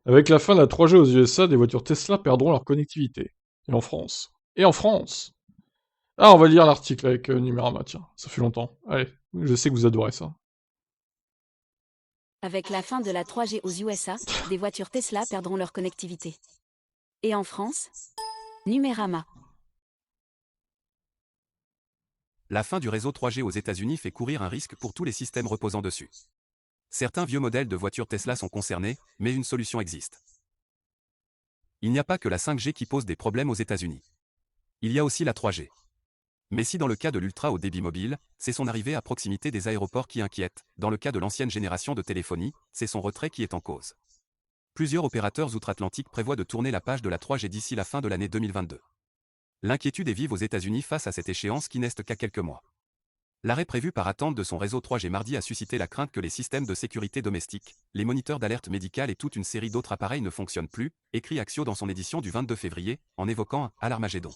Avec la fin de la 3G aux USA, des voitures Tesla perdront leur connectivité. Et en France. Et en France. Ah, on va lire l'article avec Numérama, tiens. Ça fait longtemps. Allez, je sais que vous adorez ça. Avec la fin de la 3G aux USA, des voitures Tesla perdront leur connectivité. Et en France? Numérama. La fin du réseau 3G aux États-Unis fait courir un risque pour tous les systèmes reposant dessus. Certains vieux modèles de voitures Tesla sont concernés, mais une solution existe. Il n'y a pas que la 5G qui pose des problèmes aux États-Unis. Il y a aussi la 3G. Mais si dans le cas de l'ultra haut débit mobile, c'est son arrivée à proximité des aéroports qui inquiète, dans le cas de l'ancienne génération de téléphonie, c'est son retrait qui est en cause. Plusieurs opérateurs outre-Atlantique prévoient de tourner la page de la 3G d'ici la fin de l'année 2022. L'inquiétude est vive aux États-Unis face à cette échéance qui n'est qu'à quelques mois. L'arrêt prévu par attente de son réseau 3G mardi a suscité la crainte que les systèmes de sécurité domestiques, les moniteurs d'alerte médicale et toute une série d'autres appareils ne fonctionnent plus, écrit Axio dans son édition du 22 février, en évoquant un l'Armageddon.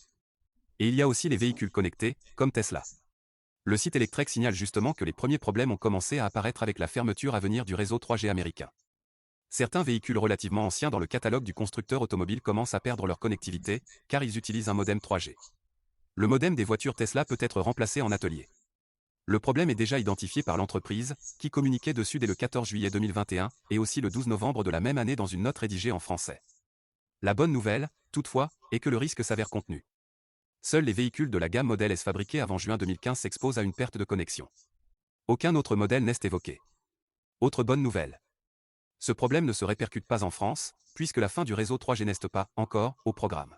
Et il y a aussi les véhicules connectés, comme Tesla. Le site Electrek signale justement que les premiers problèmes ont commencé à apparaître avec la fermeture à venir du réseau 3G américain. Certains véhicules relativement anciens dans le catalogue du constructeur automobile commencent à perdre leur connectivité, car ils utilisent un modem 3G. Le modem des voitures Tesla peut être remplacé en atelier. Le problème est déjà identifié par l'entreprise, qui communiquait dessus dès le 14 juillet 2021, et aussi le 12 novembre de la même année dans une note rédigée en français. La bonne nouvelle, toutefois, est que le risque s'avère contenu. Seuls les véhicules de la gamme Model S fabriqués avant juin 2015 s'exposent à une perte de connexion. Aucun autre modèle n'est évoqué. Autre bonne nouvelle. Ce problème ne se répercute pas en France, puisque la fin du réseau 3G n'est pas, encore, au programme.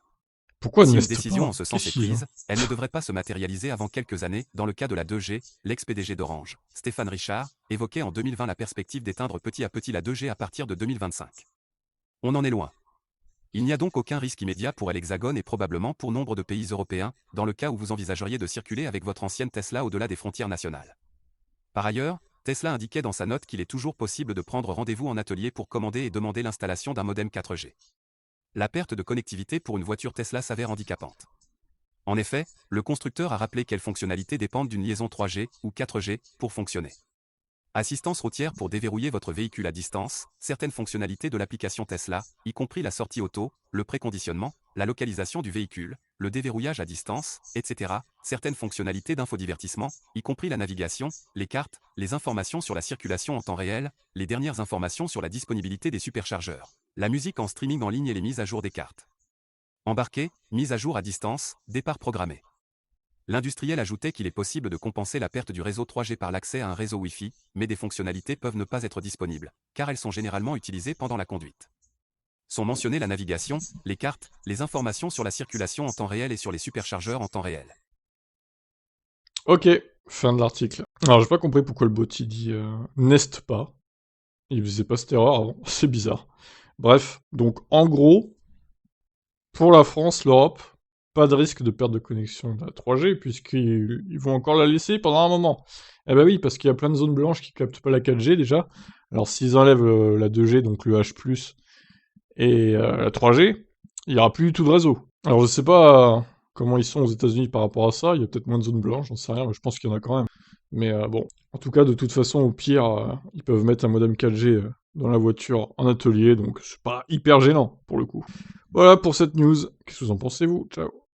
Pourquoi Si une n'est-ce décision pas? en ce sens est Qu'est-ce qu'il y a? prise, elle ne devrait pas se matérialiser avant quelques années. Dans le cas de la 2G, l'ex-PDG d'Orange, Stéphane Richard, évoquait en 2020 la perspective d'éteindre petit à petit la 2G à partir de 2025. On en est loin. Il n'y a donc aucun risque immédiat pour l'Hexagone et probablement pour nombre de pays européens, dans le cas où vous envisageriez de circuler avec votre ancienne Tesla au-delà des frontières nationales. Par ailleurs, Tesla indiquait dans sa note qu'il est toujours possible de prendre rendez-vous en atelier pour commander et demander l'installation d'un modem 4G. La perte de connectivité pour une voiture Tesla s'avère handicapante. En effet, le constructeur a rappelé quelles fonctionnalités dépendent d'une liaison 3G ou 4G pour fonctionner. Assistance routière pour déverrouiller votre véhicule à distance, certaines fonctionnalités de l'application Tesla, y compris la sortie auto, le préconditionnement, la localisation du véhicule, le déverrouillage à distance, etc. Certaines fonctionnalités d'infodivertissement, y compris la navigation, les cartes, les informations sur la circulation en temps réel, les dernières informations sur la disponibilité des superchargeurs, la musique en streaming en ligne et les mises à jour des cartes. Embarqué, mise à jour à distance, départ programmé. L'industriel ajoutait qu'il est possible de compenser la perte du réseau 3G par l'accès à un réseau Wi-Fi, mais des fonctionnalités peuvent ne pas être disponibles, car elles sont généralement utilisées pendant la conduite. Sont mentionnées la navigation, les cartes, les informations sur la circulation en temps réel et sur les superchargeurs en temps réel. Ok, fin de l'article. Alors, j'ai pas compris pourquoi le bot il dit n'est pas. Il faisait pas cette erreur avant, c'est bizarre. Bref, donc en gros, pour la France, l'Europe, pas de risque de perte de connexion de la 3G, puisqu'ils vont encore la laisser pendant un moment. Eh ben oui, parce qu'il y a plein de zones blanches qui captent pas la 4G déjà. Alors s'ils enlèvent la 2G, donc le H+, et la 3G, il y aura plus du tout de réseau. Alors je sais pas comment ils sont aux États-Unis par rapport à ça, il y a peut-être moins de zones blanches, j'en sais rien, mais je pense qu'il y en a quand même. Mais bon, en tout cas, de toute façon, au pire, ils peuvent mettre un modem 4G dans la voiture en atelier, donc c'est pas hyper gênant, pour le coup. Voilà pour cette news. Qu'est-ce que vous en pensez, vous? Ciao.